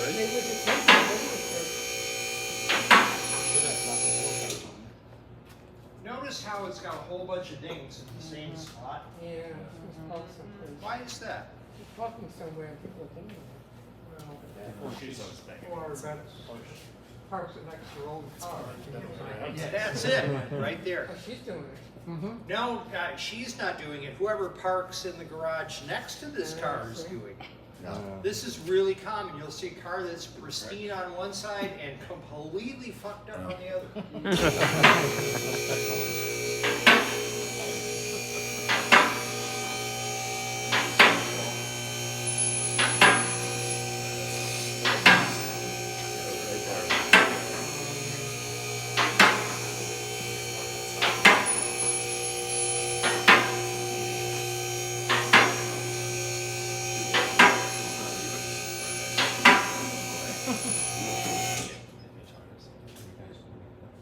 They would just take it. Notice how it's got a whole bunch of dings in the same spot? Yeah, she's parked someplace. Why is that? She's parking somewhere and people are thinking of it. Or that's parks it next to her own car. Yeah, that's it, right there. Oh, she's doing it. No, she's not doing it. Whoever parks in the garage next to this car is doing it. This is really common. You'll see a car that's pristine on one side and completely fucked up on the other.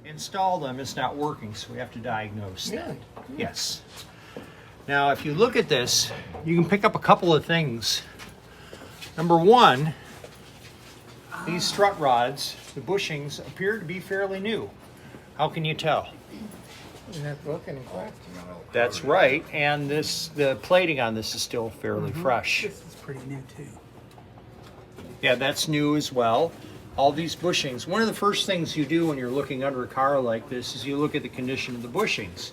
Install them, it's not working, so we have to diagnose that. Yes. Now, if you look at this, you can pick up a couple of things. Number one, these strut rods, the bushings, appear to be fairly new. How can you tell? They're not broken and cracked. That's right, and the plating on this is still fairly fresh. This is pretty new too. Yeah, that's new as well. All these bushings. One of the first things you do when you're looking under a car like this is you look at the condition of the bushings.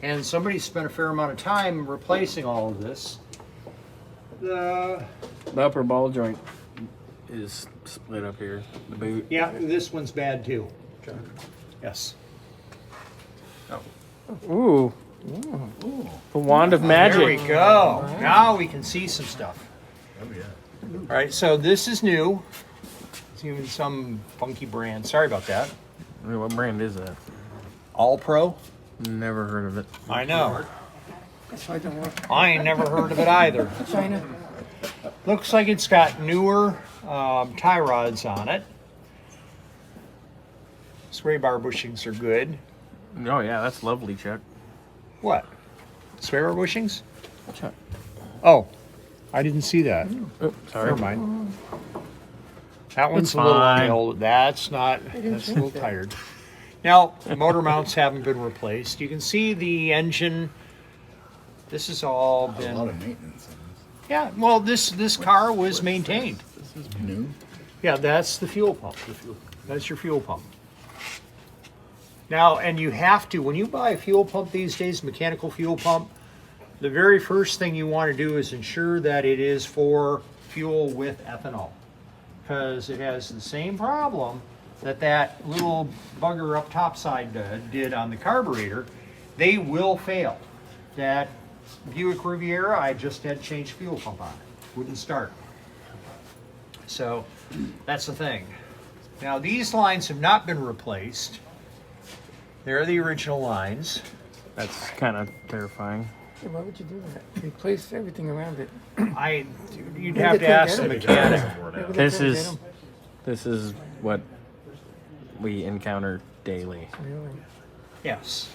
And somebody spent a fair amount of time replacing all of this. The upper ball joint is split up here. The boot. Yeah, this one's bad too. Yes. Ooh. The wand of magic. There we go. Now we can see some stuff. Oh, yeah. All right, so this is new. It's even some funky brand. Sorry about that. Wait, what brand is that? All Pro? Never heard of it. I know. That's why I don't want I ain't never heard of it either. China. Looks like it's got newer tie rods on it. Sway bar bushings are good. Oh yeah, that's lovely, Chuck. What? Sway bar bushings? Chuck. Oh, I didn't see that. Oh, sorry. Never mind. That one's It's a little on fine. the old. That's not. That's a little tired. Now, the motor mounts haven't been replaced. You can see the engine. This has all A lot been. of maintenance on Yeah. Well, this car was maintained. this. This is new. Yeah, that's the fuel pump. That's your fuel pump. Now, and you have to, when you buy a fuel pump these days, mechanical fuel pump, the very first thing you want to do is ensure that it is for fuel with ethanol. Because it has the same problem that little bugger up topside did on the carburetor. They will fail. That Buick Riviera, I just had changed fuel pump on it. Wouldn't start. So that's the thing. Now these lines have not been replaced. They're the original lines. That's kind of terrifying. Hey, why would you do that? Replace everything around it. You'd have to ask the mechanic. Maybe they This couldn't is get 'em. this is what we encounter daily. Really? Yes.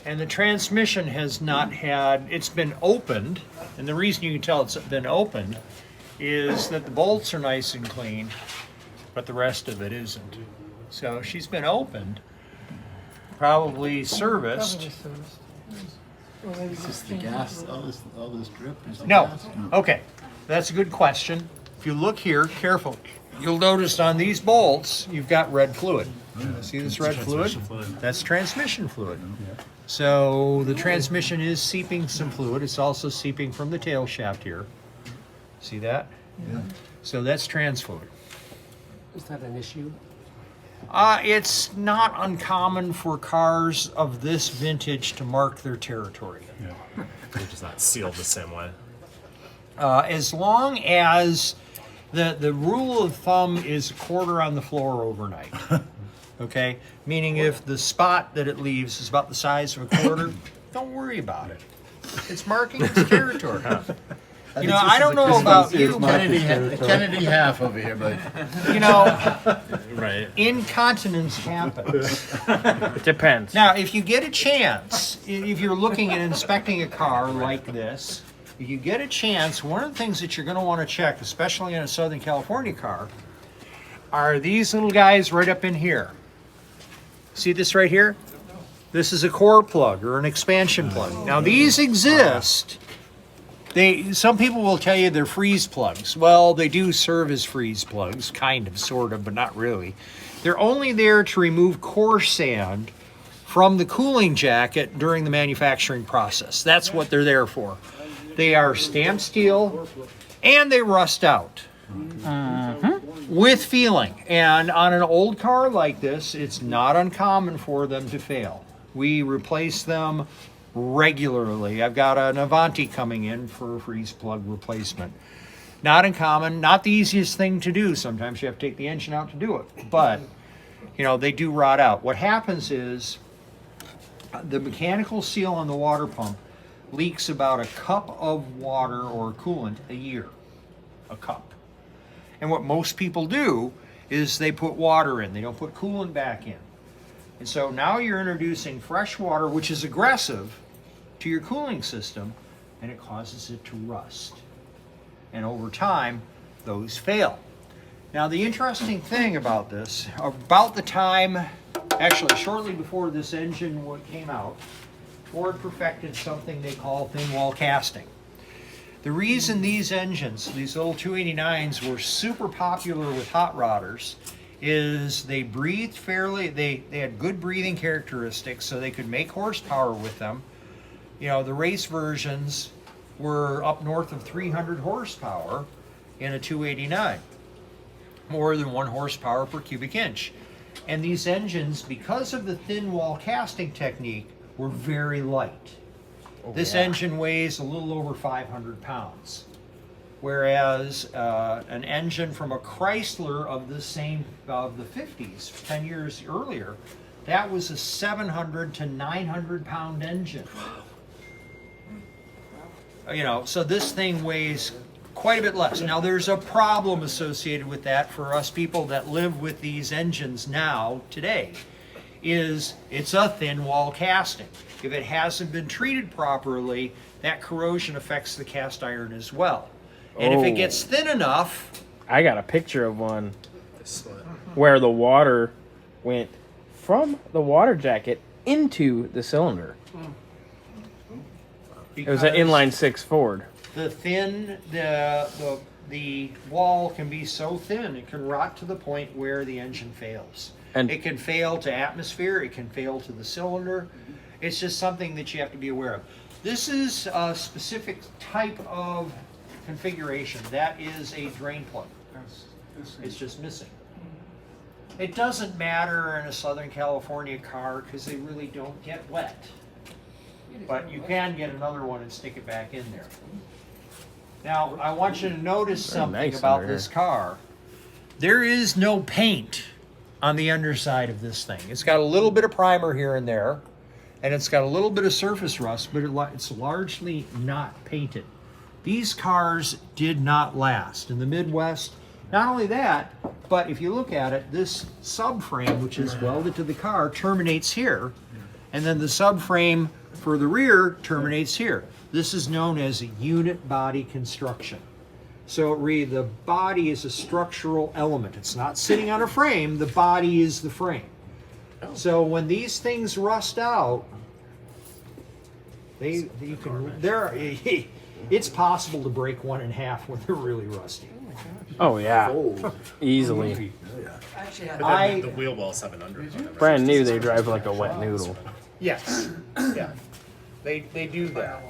And the transmission has not had, it's been opened, and the reason you can tell it's been opened is that the bolts are nice and clean, but the rest of it isn't. So she's been opened, probably serviced. Probably serviced. Well, maybe Is this the change gas? it. All this drip? Is the No. gas? Okay, that's a good question. If you look here carefully, you'll notice on these bolts, you've got red fluid. See this red fluid? That's transmission fluid. So the transmission is seeping some fluid. It's also seeping from the tail shaft here. See that? Yeah. So that's trans fluid. Is that an issue? It's not uncommon for cars of this vintage to mark their territory. They're just not sealed the same way. As long as the rule of thumb is a quarter on the floor overnight. Okay? Meaning if the spot that it leaves is about the size of a quarter, don't worry about it. It's marking its territory. You know, I don't know about you, but Kennedy half over here, but you know, Right. incontinence happens. It depends. Now, if you get a chance, if you're looking at inspecting a car like this, if you get a chance, one of the things that you're going to want to check, especially in a Southern California car, are these little guys right up in here. See this right here? This is a core plug or an expansion plug. Now these exist. Some people will tell you they're freeze plugs. Well, they do serve as freeze plugs, kind of, sort of, but not really. They're only there to remove core sand from the cooling jacket during the manufacturing process. That's what they're there for. They are stamped steel and they rust out with feeling. And on an old car like this, it's not uncommon for them to fail. We replace them regularly. I've got an Avanti coming in for a freeze plug replacement. Not uncommon, not the easiest thing to do. Sometimes you have to take the engine out to do it, but they do rot out. What happens is the mechanical seal on the water pump leaks about a cup of water or coolant a year. A cup. And what most people do is they put water in. They don't put coolant back in. And so now you're introducing fresh water, which is aggressive, to your cooling system, and it causes it to rust. And over time, those fail. Now, the interesting thing about this, about the time, actually shortly before this engine came out, Ford perfected something they call thin wall casting. The reason these engines, these little 289s, were super popular with hot rodders is they breathed fairly, they had good breathing characteristics, so they could make horsepower with them. The race versions were up north of 300 horsepower in a 289, more than 1 horsepower per cubic inch. And these engines, because of the thin wall casting technique, were very light. This engine weighs a little over 500 pounds. Whereas an engine from a Chrysler of the 50s, 10 years earlier, that was a 700 to 900 pound engine. So this thing weighs quite a bit less. Now there's a problem associated with that for us people that live with these engines now, today, is it's a thin wall casting. If it hasn't been treated properly, that corrosion affects the cast iron as well. And if it gets thin enough... I got a picture of one where the water went from the water jacket into the cylinder. It was an inline 6 Ford. The wall can be so thin, it can rot to the point where the engine fails. And it can fail to atmosphere, it can fail to the cylinder. It's just something that you have to be aware of. This is a specific type of configuration. That is a drain plug. It's just missing. It doesn't matter in a Southern California car because they really don't get wet. But you can get another one and stick it back in there. Now, I want you to notice something about this car. There is no paint on the underside of this thing. It's got a little bit of primer here and there, and it's got a little bit of surface rust, but it's largely not painted. These cars did not last. In the Midwest, not only that, but if you look at it, this subframe, which is welded to the car, terminates here, and then the subframe for the rear terminates here. This is known as a unit body construction. So the body is a structural element. It's not sitting on a frame, the body is the frame. So when these things rust out, it's possible to break one in half when they're really rusty. Oh yeah, easily. The wheel wells have an under. Brand new, they drive like a wet noodle. Yes, yeah, they do that.